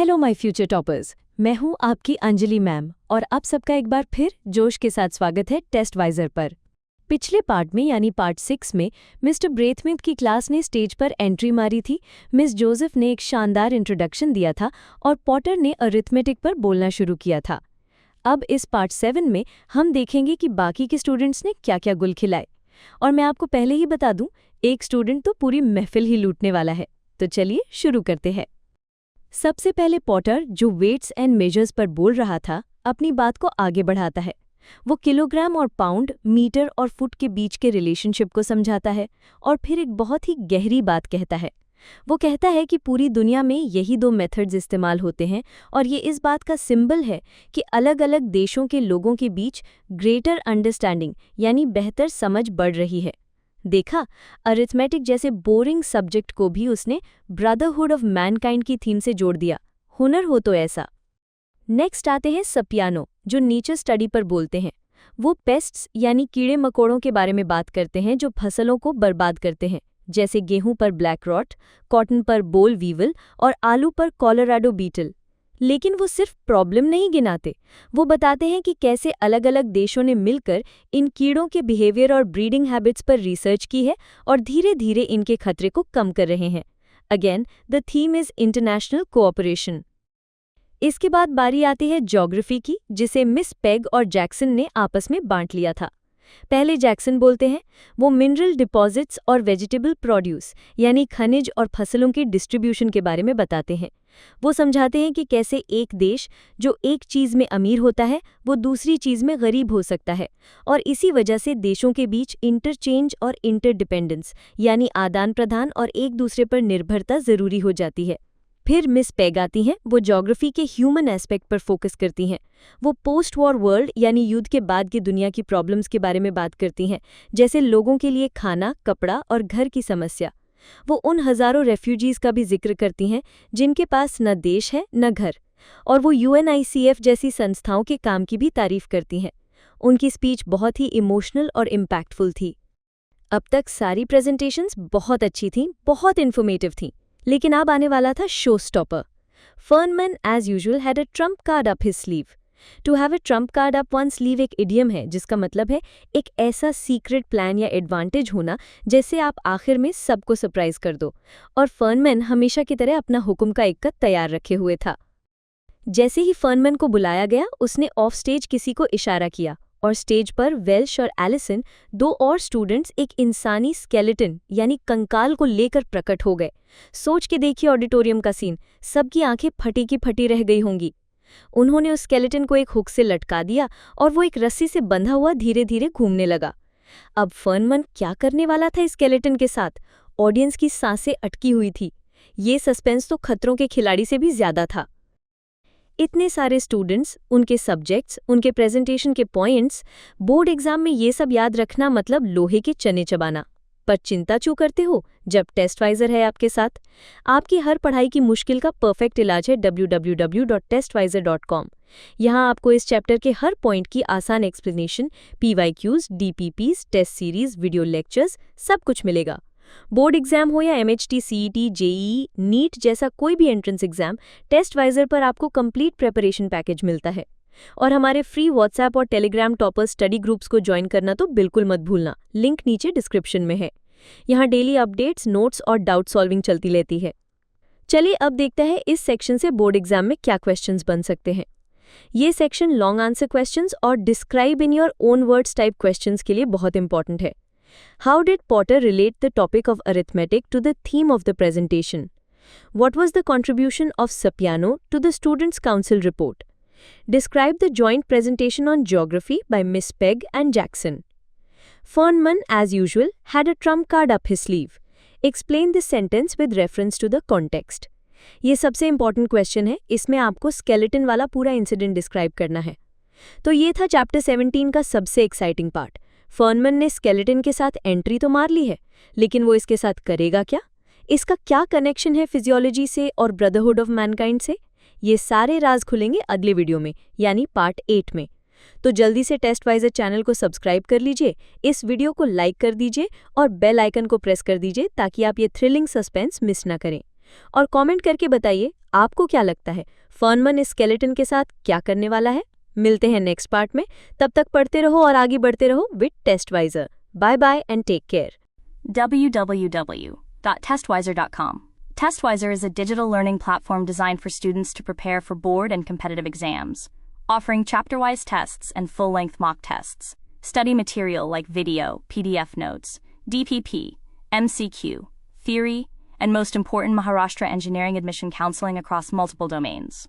Hello my future toppers, मैं हूं आपकी अंजलि मैम और आप सबका एक बार फिर जोश के साथ स्वागत है टेस्टवाइजर पर। पिछले पार्ट में यानी पार्ट 6 में मिस्टर ब्रेथमिथ की क्लास ने स्टेज पर एंट्री मारी थी। मिस जोसेफ ने एक शानदार इंट्रोडक्शन दिया था और पॉटर ने अरिथमेटिक पर बोलना शुरू किया था। अब इस पार्ट 7 में हम देखेंगे कि बाकी के स्टूडेंट्स ने क्या क्या गुल खिलाए। और मैं आपको पहले ही बता दूं, एक स्टूडेंट तो पूरी महफिल ही लूटने वाला है। तो चलिए शुरू करते हैं। सबसे पहले पॉटर, जो वेट्स एंड मेजर्स पर बोल रहा था, अपनी बात को आगे बढ़ाता है। वो किलोग्राम और पाउंड, मीटर और फुट के बीच के रिलेशनशिप को समझाता है और फिर एक बहुत ही गहरी बात कहता है। वो कहता है कि पूरी दुनिया में यही 2 मेथड्स इस्तेमाल होते हैं और ये इस बात का सिंबल है कि अलग अलग देशों के लोगों के बीच ग्रेटर अंडरस्टैंडिंग यानी बेहतर समझ बढ़ रही है। देखा, अरिथमेटिक जैसे बोरिंग सब्जेक्ट को भी उसने ब्रदरहुड ऑफ मैनकाइंड की थीम से जोड़ दिया। हुनर हो तो ऐसा। नेक्स्ट आते हैं सपियानो, जो नेचर स्टडी पर बोलते हैं। वो पेस्ट्स यानी कीड़े मकोड़ों के बारे में बात करते हैं जो फसलों को बर्बाद करते हैं, जैसे गेहूं पर ब्लैक रॉट, कॉटन पर बोल वीवल और आलू पर कोलोराडो बीटल। लेकिन वो सिर्फ प्रॉब्लम नहीं गिनाते, वो बताते हैं कि कैसे अलग अलग देशों ने मिलकर इन कीड़ों के बिहेवियर और ब्रीडिंग हैबिट्स पर रिसर्च की है और धीरे धीरे इनके खतरे को कम कर रहे हैं। Again the theme is international cooperation. इसके बाद बारी आती है ज्योग्राफी की, जिसे मिस पेग और जैक्सन ने आपस में बांट लिया था। पहले जैक्सन बोलते हैं। वो मिनरल डिपॉजिट्स और वेजिटेबल प्रोड्यूस यानी खनिज और फसलों की डिस्ट्रीब्यूशन के बारे में बताते हैं। वो समझाते हैं कि कैसे एक देश जो एक चीज़ में अमीर होता है वो दूसरी चीज़ में गरीब हो सकता है और इसी वजह से देशों के बीच इंटरचेंज और इंटरडिपेंडेंस यानी आदान प्रदान और एक दूसरे पर निर्भरता ज़रूरी हो जाती है। फिर मिस पेग आती हैं। वो ज्योग्राफी के ह्यूमन एस्पेक्ट पर फोकस करती हैं। वो पोस्ट वॉर वर्ल्ड यानी युद्ध के बाद की दुनिया की प्रॉब्लम्स के बारे में बात करती हैं, जैसे लोगों के लिए खाना, कपड़ा और घर की समस्या। वो उन हज़ारों रेफ्यूजीज़ का भी जिक्र करती हैं जिनके पास न देश है न घर, और वो UNICF जैसी संस्थाओं के काम की भी तारीफ करती हैं। उनकी स्पीच बहुत ही इमोशनल और इम्पैक्टफुल थी। अब तक सारी प्रेजेंटेशंस बहुत अच्छी थीं, बहुत इन्फॉर्मेटिव थीं, लेकिन अब आने वाला था show stopper. Fernman as usual had a trump card up his sleeve. To have a trump card up one sleeve एक इडियम है जिसका मतलब है एक ऐसा सीक्रेट प्लान या एडवांटेज होना जैसे आप आखिर में सबको सरप्राइज कर दो। और फर्नमैन हमेशा की तरह अपना हुक्म का इक्का तैयार रखे हुए था। जैसे ही फर्नमैन को बुलाया गया, उसने ऑफ स्टेज किसी को इशारा किया और स्टेज पर वेल्श और एलिसन, 2 और स्टूडेंट्स, एक इंसानी स्केलेटन यानी कंकाल को लेकर प्रकट हो गए। सोच के देखिए ऑडिटोरियम का सीन, सबकी आंखें फटी की फटी रह गई होंगी। उन्होंने उस स्केलेटन को एक हुक से लटका दिया और वो एक रस्सी से बंधा हुआ धीरे धीरे घूमने लगा। अब फर्नमैन क्या करने वाला था इस स्केलेटन के साथ? ऑडियंस की सांसें अटकी हुई थी। ये सस्पेंस तो खतरों के खिलाड़ी से भी ज्यादा था। इतने सारे स्टूडेंट्स, उनके सब्जेक्ट्स, उनके प्रेजेंटेशन के पॉइंट्स, बोर्ड एग्जाम में ये सब याद रखना मतलब लोहे के चने चबाना। पर चिंता क्यों करते हो जब टेस्टवाइजर है आपके साथ? आपकी हर पढ़ाई की मुश्किल का परफेक्ट इलाज है www.testwiser.com। यहाँ आपको इस चैप्टर के हर पॉइंट की आसान explanation, PYQs, DPPs, test series, video lectures, सब कुछ मिलेगा। बोर्ड एग्जाम हो या MHT, CET, JEE, नीट जैसा कोई भी एंट्रेंस एग्जाम, टेस्टवाइजर पर आपको कंप्लीट प्रिपरेशन पैकेज मिलता है। और हमारे फ्री व्हाट्सएप और टेलीग्राम टॉपर स्टडी ग्रुप्स को ज्वाइन करना तो बिल्कुल मत भूलना, लिंक नीचे डिस्क्रिप्शन में है। यहाँ डेली अपडेट्स, नोट्स और डाउट सॉल्विंग चलती रहती है। चलिए अब देखते हैं इस सेक्शन से बोर्ड एग्जाम में क्या क्वेश्चंस बन सकते हैं। ये सेक्शन लॉन्ग आंसर क्वेश्चंस और describe in your own words type questions के लिए बहुत इंपॉर्टेंट है। How did Potter relate the topic of arithmetic to the theme of the presentation? What was the contribution of Sapiano to the Students' Council report? Describe the joint presentation on geography by Miss Peg and Jackson. Fernman, as usual, had a trump card up his sleeve. Explain the sentence with reference to the context. ये सबसे important question है, इसमें आपको skeleton वाला पूरा incident describe करना है। तो ये था चैप्टर 17 का सबसे एक्साइटिंग पार्ट। फर्नमैन ने स्केलेटन के साथ एंट्री तो मार ली है, लेकिन वो इसके साथ करेगा क्या? इसका क्या कनेक्शन है फिजियोलॉजी से और ब्रदरहुड ऑफ मैनकाइंड से? ये सारे राज खुलेंगे अगले वीडियो में, यानी पार्ट 8 में। तो जल्दी से टेस्टवाइजर चैनल को सब्सक्राइब कर लीजिए, इस वीडियो को लाइक कर दीजिए और बेल आइकन को प्रेस कर दीजिए ताकि आप ये थ्रिलिंग सस्पेंस मिस ना करें। और कमेंट करके बताइए आपको क्या लगता है फर्नमन इस स्केलेटन के साथ क्या करने वाला है? मिलते हैं नेक्स्ट पार्ट में। तब तक पढ़ते रहो और आगे बढ़ते रहो with Testwiser. Bye bye and take care. www.testwiser.com. Testwiser is a digital learning platform designed for students to prepare for board and competitive exams, offering chapter-wise tests and full-length mock tests. Study material like video, PDF notes, DPP, MCQ, theory, and most important, Maharashtra engineering admission counseling across multiple domains.